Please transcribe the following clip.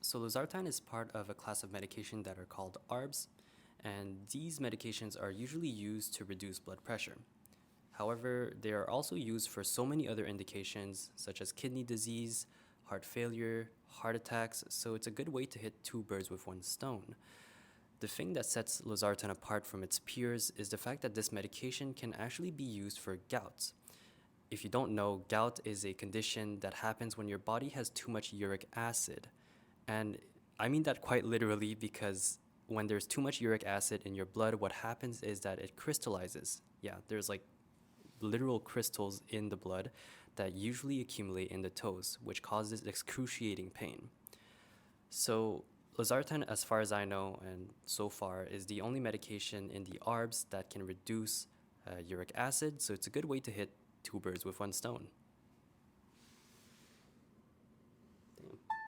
So Losartan is part of a class of medication that are called ARBs, and these medications are usually used to reduce blood pressure. However, they are also used for so many other indications such as kidney disease, heart failure, heart attacks, so it's a good way to hit two birds with one stone. The thing that sets Losartan apart from its peers is the fact that this medication can actually be used for gout. If you don't know, gout is a condition that happens when your body has too much uric acid. And I mean that quite literally because when there's too much uric acid in your blood, what happens is that it crystallizes. Yeah, there's like literal crystals in the blood that usually accumulate in the toes, which causes excruciating pain. So, Losartan, as far as I know, and so far, is the only medication in the ARBs that can reduce uric acid, so it's a good way to hit two birds with one stone.